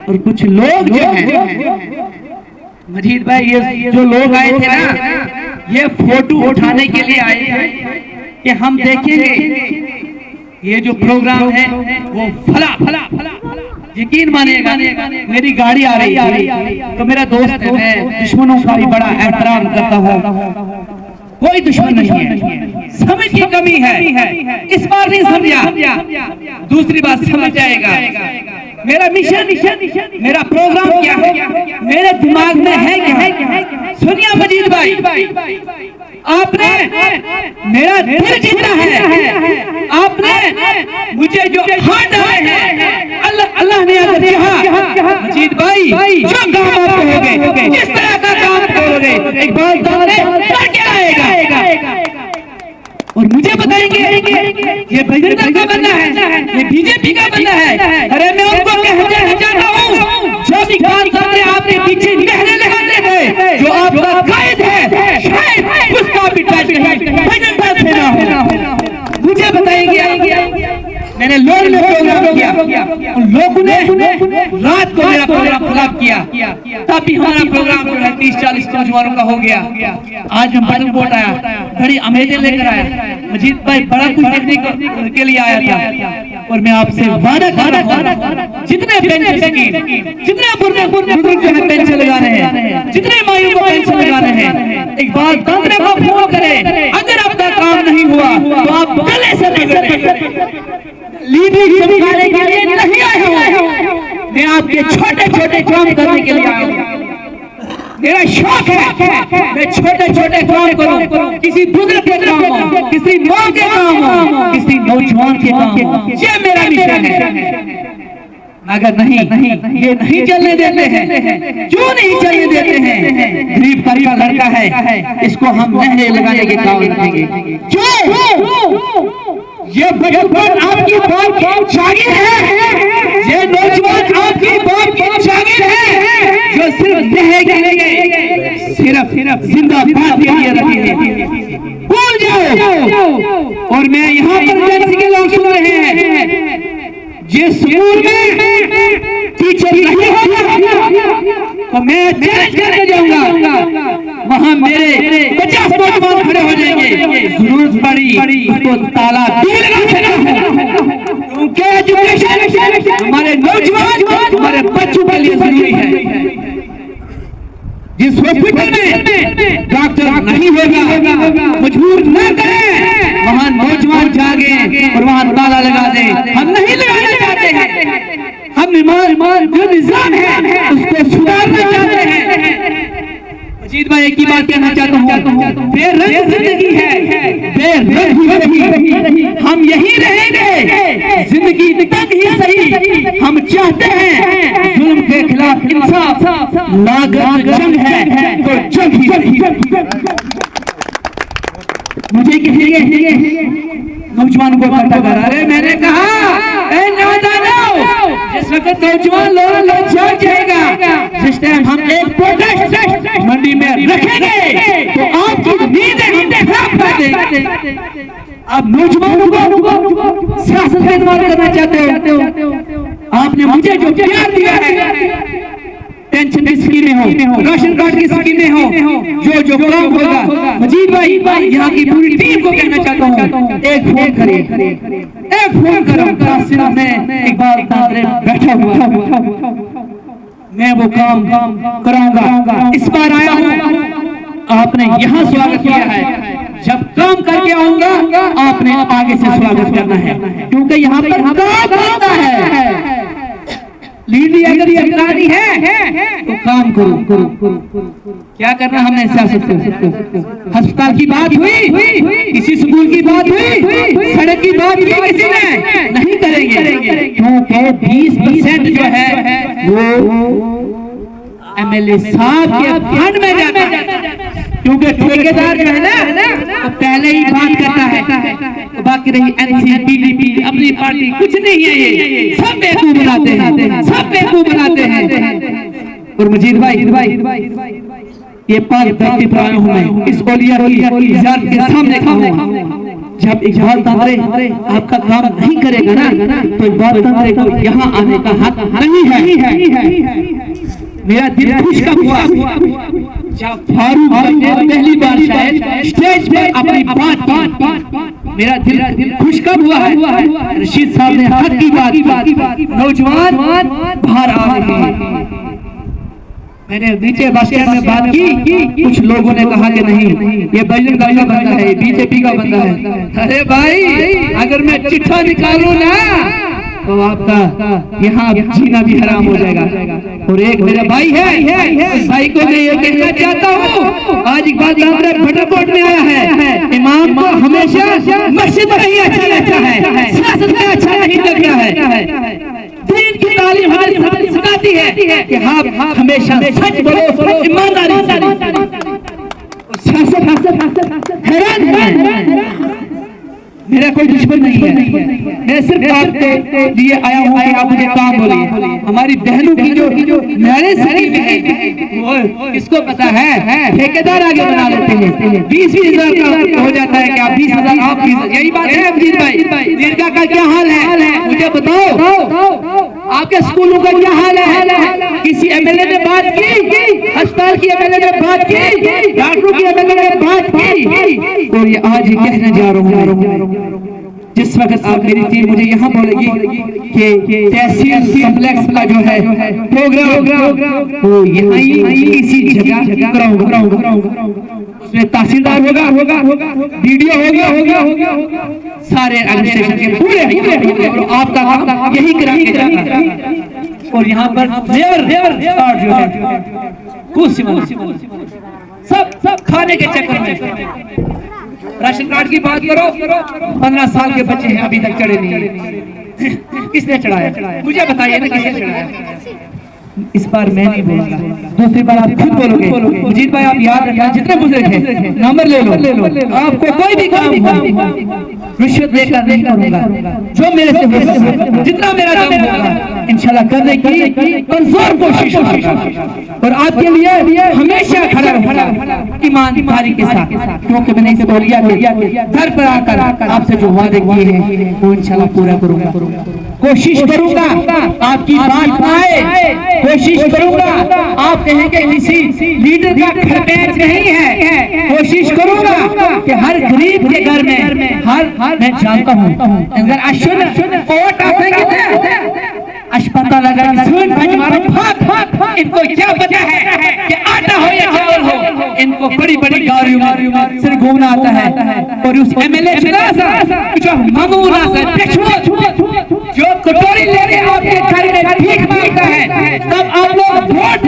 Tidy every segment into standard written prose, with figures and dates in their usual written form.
और कुछ लोग जो हैं मजीद भाई, ये जो लोग आए थे ना, ये फोटो उठाने के लिए आए हैं कि हम देखेंगे ये जो प्रोग्राम है वो फला फला फला। यकीन मानिएगा, मेरी गाड़ी आ रही है तो मेरा दोस्त है, मैं दुश्मनों का भी बड़ा एहतराम करता हूँ, कोई दुश्मन नहीं है, समझ की कमी है, इस बार नहीं समझा, दूसरी बात समझ जाएगा। मेरा मिशन, मेरा प्रोग्राम क्या है, मेरे दिमाग में है क्या। सुनिए मजीद भाई, आपने मेरा दिल जीता है, आपने मुझे जो हाथ डाले हैं, अल्लाह ने अगर कहा मजीद भाई जो काम आप करोगे, जिस तरह का काम करोगे, एक बात करके आएगा और मुझे बताएंगे ये बजरंग का बंदा है, ये बीजेपी का बंदा है। अरे मैं उनको कहना चाहता हूँ जो भी काम करते आपने पीछे कहने लगाते हैं, जो आपका कायद है शायद उसका भी टच नहीं बजरंग से ना हो। मुझे बताएंगे मैंने लोग में प्रोग्राम किया, उन लोगों ने रात को मेरा प्रोग्राम खराब किया, तभी हमारा प्रोग्राम जो है 30-40 नौजवानों का हो गया। आज मैं पठानकोट आया, बड़ी उम्मीदें लेकर आया, मजीद भाई बड़ा कुछ देखने के लिए आया था। और मैं आपसे वादा कर रहा हूँ, जितने पेंशन स्कीम, जितने बुजुर्ग जो है पेंशन लगाने हैं, जितने माइयों को पेंशन लगाने हैं, एक बार तंत्र को फोन करें, अगर आपका काम नहीं हुआ तो आप गले से पकड़े। लीडर चमकाने के लिए नहीं आया हूँ, मैं आपके छोटे छोटे काम करने के लिए आया हूँ। मेरा शौक है मैं छोटे छोटे काम करूं, किसी बुजुर्ग के काम हो, किसी माँ के काम हो, किसी नौजवान के काम हो, ये मेरा मिशन है। अगर नहीं ये नहीं चलने देते हैं, क्यों नहीं चलने देते हैं? गरीब का लड़का है, इसको हम नहरे लगाने के काम रखेंगे। क्यों? ये बचपन आपकी बाप की जागीर है, ये नौजवान आपकी बाप की जागीर है, जो सिर्फ नहर के लिए सिर्फ जिंदाबाद के लिए रखी है। भूल जाओ। और मैं यहाँ पर जैसे के लोग सुन रहे हैं, जिस स्कूल में टीचर नहीं होगा तो मैं चैलेंज करके जाऊंगा, वहां मेरे 50 नौजवान खड़े हो जाएंगे, जरूरत पड़ी उसको ताला क्योंकि एजुकेशन हमारे नौजवान, हमारे बच्चों के लिए जरूरी है। जिस हॉस्पिटल में डॉक्टर नहीं होगा, मजबूर न करें, वहां नौजवान जागे और वहां ताला लगा दे। हम नहीं लगाना चाहते हैं, हम जो निजाम है उसको सुधारना चाहते हैं। मजीद भाई एक ही बात कहना चाहता हूँ, बेरंग जिंदगी है, बेरंग हम यही रहेंगे, जिंदगी तक ही सही। हम चाहते हैं जुल्म के खिलाफ इंसाफ, लागत जंग है तो जंग ही सही। मुझे किसी नौजवान को इकट्ठा करा रहे, मैंने कहा जिस वक्त नौजवान लोग जाग जाएगा, जिस टाइम हम एक प्रोटेस्ट मंडी में रखेंगे तो आपकी नींद हम खराब कर देंगे। अब नौजवानों को सियासत में इस्तेमाल करना चाहते हो, आपने मुझे जो प्यार दिया है, पेंशन की स्कीमें हो, राशन कार्ड की स्कीमें हो, जो काम होगा, मजीद भाई यहाँ की पूरी टीम को कहना चाहता हूँ, एक फोन करिए, एक फोन करो, सिर्फ मैं एक बार बैठा हुआ मैं वो काम कराऊंगा। इस बार आया हूँ, आपने यहाँ स्वागत किया है, जब काम करके आऊंगा आपने आगे से स्वागत करना है, क्योंकि यहाँ पर काम होता है। लीडर अगर सरकारी है तो काम करो। क्या करना हमने सियासत को? अस्पताल की बात हुई, किसी स्कूल की बात हुई, सड़क की बात हुई, किसी ने नहीं करेंगे, क्योंकि 20% जो है वो एमएलए साहब के फंड में जाता है, क्योंकि ठेकेदार जो है ना तो पहले ही बात करता है, तो बाकी रही एनसी, पीडीपी, अपनी पार्टी, कुछ नहीं है, ये सब बेवकूफ बनाते हैं, सब बेवकूफ बनाते हैं। और मजीद भाई ये 5 व्यक्ति प्राय हूं मैं इस ओलिया के सामने खड़ा हूं, जब इकबाल तांत्रे आपका काम नहीं करेगा ना तो इकबाल तांत्रे को यहाँ आने का हक नहीं है। मेरा दिल खुश कब हुआ जब फारूक ने पहली बार शायद स्टेज पर अपनी बात मेरा दिल खुश कब हुआ है रशीद साहब ने हक की बात नौजवान बाहर आ रहे हैं। मैंने नीचे बस स्टैंड में बात की, कुछ लोगों ने कहा कि नहीं ये बजरंग दल का बंदा है, बीजेपी का बंदा है। अरे भाई अगर मैं चिट्ठा निकालूं ना तो आपका यहाँ जीना भी हराम हो जाएगा। और एक मेरा भाई है, उस भाई को मैं ये कहना चाहता हूँ, आज इकबाल तांत्रे भटरकोट में आया है। इमाम को हमेशा मस्जिद में ही अच्छा लगता है, सियासत में अच्छा नहीं लगता है। दीन की तालीम हमारी सिखाती है कि आप हमेशा सच बोलो, ईमानदारी से। हैरान है, मेरा कोई दुश्मन नहीं है, मैं सिर्फ आपके लिए आया हूँ कि आप मुझे काम बोलिए। हमारी बहनों की जो मैरिज स्कीम है वो किसको पता है, ठेकेदार आगे बना लेते हैं। 20,000 का हो जाता है कि आप 20,000 आप 20,000, यही बात है अजीत भाई। दीर्घा का क्या हाल है मुझे बताओ, आपके स्कूलों का क्या हाल है? किसी एमएलए ने बात की, अस्पताल की एमएलए ने बात की, डॉक्टरों की एमएलए ने बात की। और ये आज ही कहने जा रहा हूँ, जिस वक्त आप मेरी टीम मुझे यहाँ बोलेगी कि तहसील कॉम्प्लेक्स का जो है प्रोग्राम वो यहाँ इसी जगह कराऊंगा। उसमें तहसीलदार होगा, डीडीओ होगा, सारे एडमिनिस्ट्रेशन के पूरे और आपका काम यही करा के जाना। और यहाँ पर रेवर जो है कुछ सब खाने के चक्कर में। राशन कार्ड की बात करो, 15 साल के बच्चे हैं अभी तक चढ़े नहीं। किसने चढ़ाया मुझे बताइए ना, किसने चढ़ाया? इस बार मैं नहीं बोलूंगा, दूसरी बार आप खुद बोलोगे। अजीत भाई आप याद रखना, जितने बुजुर्ग हैं नंबर ले लो, आपको कोई भी काम हो रिश्वत देकर नहीं करूंगा। जो मेरे से हो सके, जितना मेरा काम होगा इंशाल्लाह करने की भरपूर कोशिश करूंगा। और आपके लिए हमेशा खड़ा रहूंगा ईमानदारी के साथ, क्योंकि मैंने इसे बोलिया घर पर आकर आपसे जो वादे किए हैं वो इंशाल्लाह पूरा करूंगा। कोशिश करूंगा आपकी बात आए, कोशिश करूंगा आप कहेंगे किसी लीडर का घर मैच नहीं है। कोशिश करूंगा कि हर गरीब के घर में हर मैं जानता हूँ अगर अश्विन वोट अस्पताल इनको क्या पता है कि आटा हो या चावल हो, इनको बड़ी बड़ी गाड़ियों में सिर्फ घूमना आता है। और उस एमएलए जो मामूला जो कटोरी लेके आपके घर में भीख मांगता है, तब आप लोग वोट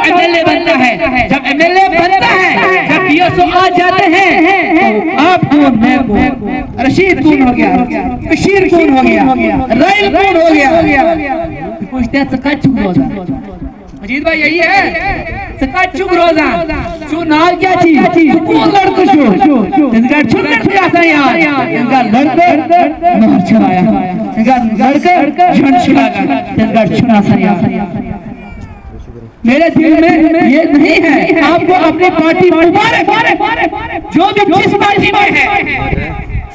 एमएलए बनता है। जब एमएलए बनता है, जब पीएसओ आ जाते हैं तो आप कौन, मैं कौन, रशीद कौन हो गया, बशीर कौन हो गया, राइल कौन हो गया, पूछते हैं चुप रोजा। अजीत भाई यही है चुप रोजा। चुनाव क्या चीज कौन लड़को छो इनका छुनर जाता यार, इनका लड़के नहर चलाया, इनका लड़के झंड चलाया, इनका चुना सा यार। मेरे दिल में ये नहीं है, आपको अपनी पार्टी मुबारक, जो भी जिस पार्टी में है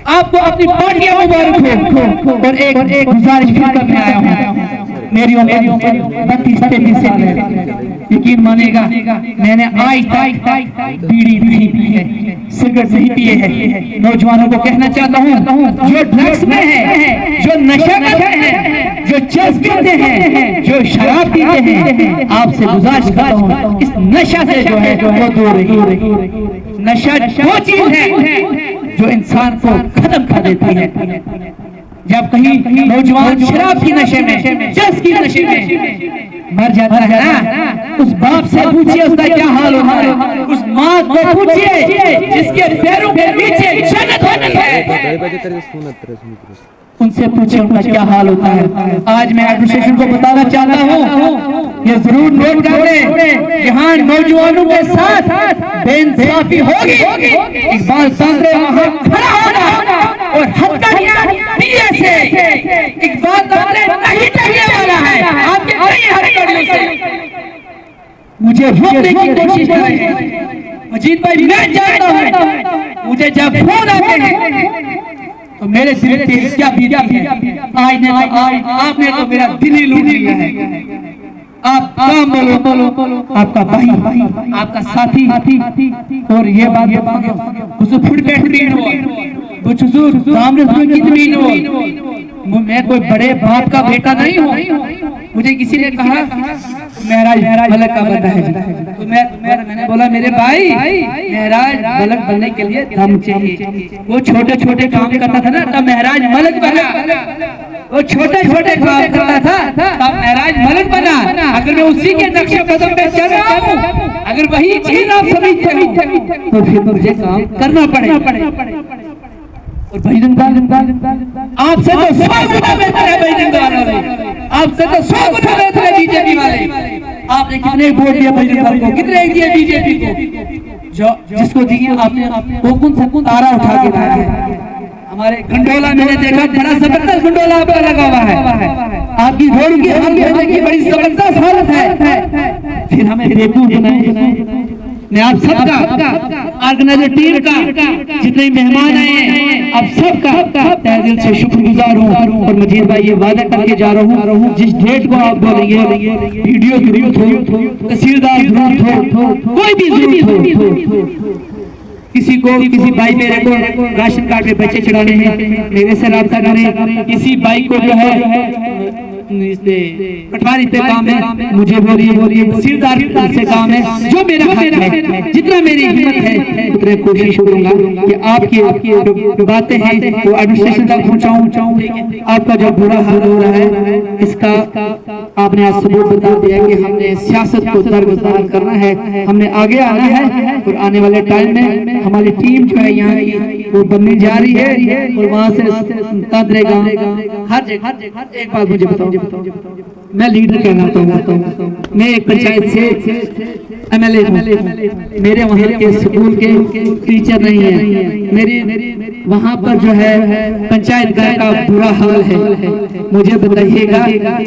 आपको अपनी पार्टियां मुबारक हो। और एक गुजारिश भी करने आया हूँ, मेरी उम्र 32-33 साल है, यकीन मानेगा मैंने आज तक बीड़ी नहीं पी है, सिगरेट नहीं पिए है। नौजवानों को कहना चाहता हूँ जो ड्रग्स में है, जो नशा करते हैं, जो चेस पीते हैं, जो शराब पीते हैं, आपसे गुजारिश करता हूँ इस नशा से जो है वो दूर रहिए। नशा वो चीज है जो इंसान को खत्म कर देती है। जब कहीं नौजवान शराब की नशे में, चेस की नशे में मर जाता है ना, उस बाप से पूछिए उसका क्या हाल होता है, उस माँ को पूछिए जिसके पैरों के नीचे जन्नत होती है, उनसे पूछिए उनका क्या हाल होता है। आज मैं एडमिनिस्ट्रेशन को बताना चाहता हूँ, ये जरूर नोट कर लें, यहाँ नौजवानों के साथ बेइंसाफी होगी, इकबाल तांत्रे वहाँ खड़ा होगा और हथकड़ियाँ दिए से इकबाल तांत्रे नहीं डरने वाला है आपके कई हथकड़ियों से। मुझे रोकने की कोशिश करें अजीत भाई, मैं जानता हूँ मुझे जब फोन आते हैं तो मेरे दिल पे क्या बीती है। आज ने आज आपने तो मेरा दिल ही लूट लिया है। आप काम बोलो आपका भाई आपका साथी और ये बात उसे फुट बैठ हो कुछ सामने कितनी हो। मैं कोई बड़े बाप का बेटा नहीं हूँ। मुझे किसी ने कहा महराज मलक का बंदा है तो मैंने बोला मेरे भाई महराज मलक बनने के लिए दम चाहिए। वो छोटे छोटे काम करता था ना तब महराज मलक बना। वो छोटे छोटे काम करता था तब महराज मलक बना। अगर मैं उसी के नक्शे कदम पे चल रहा हूँ अगर वही चीज आप समझते हो तो फिर मुझे काम करना पड़ेगा। और आपसे तो 100 गुना बेहतर है बजरंग वाले, आपसे तो 100 गुना बेहतर है बीजेपी वाले। आपने कितने वोट दिया बजरंग को, कितने दिए बीजेपी को, जो जिसको दिए आपने कोकुन सकुन तारा उठा के लाया है। हमारे गंडोला मैंने देखा बड़ा जबरदस्त गंडोला आपका लगा हुआ है। आपकी रोड की हाल होने की बड़ी जबरदस्त हालत है। फिर हमें बेवकूफ बनाए। मैं आप सबका ऑर्गेनाइजर टीम का जितने मेहमान आए हैं आप सबका तहे दिल से शुक्रगुजार हूँ। और मजीद भाई ये वादा करके जा रहा हूँ जिस डेट को आप बोलेंगे वीडियो जरूरत हो, तहसीलदार जरूरत हो, कोई भी जरूरत हो, किसी को किसी भाई मेरे को राशन कार्ड पे बच्चे चढ़ाने हैं मेरे से राब्ता करें। किसी भाई को जो है पटवारी पे काम है मुझे बोलिए तहसीलदार से काम है। जो मेरा हक है जितना मेरी हिम्मत है उतने कोशिश करूंगा कि आपकी बातें हैं वो एडमिनिस्ट्रेशन तक पहुंचाऊं। आपका जो बुरा हाल हो रहा है इसका आपने आज सबूत बता दिया कि हमने सियासत को दरगुजार करना है, हमने आगे आना है। और आने वाले टाइम में हमारी टीम जो है यहाँ की वो बनने जा रही है और वहाँ से तादरेगा हर जगह। एक बात मुझे बताओ, मैं लीडर कहना चाहता हूँ, मैं एक पंचायत से एमएलए हूँ। मेरे वहाँ के स्कूल के टीचर नहीं है, मेरी वहाँ पर जो है पंचायत घर का बुरा हाल है। मुझे बताइएगा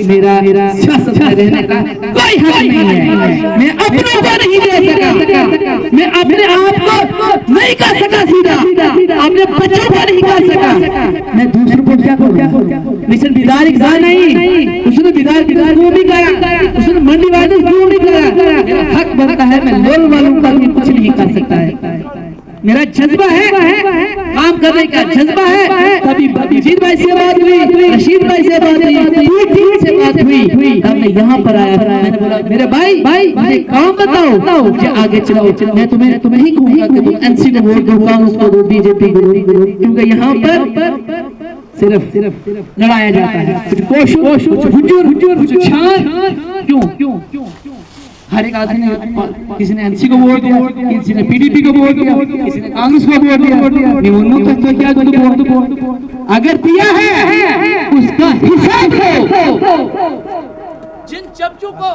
मेरा सियासत में रहने का कोई हक नहीं है। मैं अपनों को नहीं दे सका, मैं अपने आप को नहीं कर सका सीधा, अपने बच्चों को नहीं कर सका, मैं दूसरों को क्या करूँ। मिशन बिदार एग्जाम नहीं, उसने बिदार क्यों नहीं करा, उसने मंडी वाले क्यों नहीं करा। मेरा हक बनता है, मैं लोग वालों का भी कुछ नहीं कर सकता है। मेरा जज्बा है, काम करने का जज्बा है। कभी मजीद भाई से बात हुई, रशीद भाई से बात हुई, पूरी टीम से बात हुई, तब मैं यहाँ पर आया। मैंने बोला मेरे भाई मुझे काम बताओ, मुझे आगे चलाओ। मैं तुम्हें ही कहूँगा कि तुम एनसी को वोट दो, कांग्रेस को दो, बीजेपी को दो, क्योंकि यहाँ पर सिर्फ लड़ाया जाता है। कुछ कोश कुछ हुजूर कुछ छान क्यों हर एक आदमी ने किसी ने एनसी को वोट दिया, किसी ने पीडीपी को वोट दिया, किसी ने कांग्रेस को वोट दिया। निवडणूक तो क्या वोट अगर दिया है उसका हिसाब हो। जिन चमचों को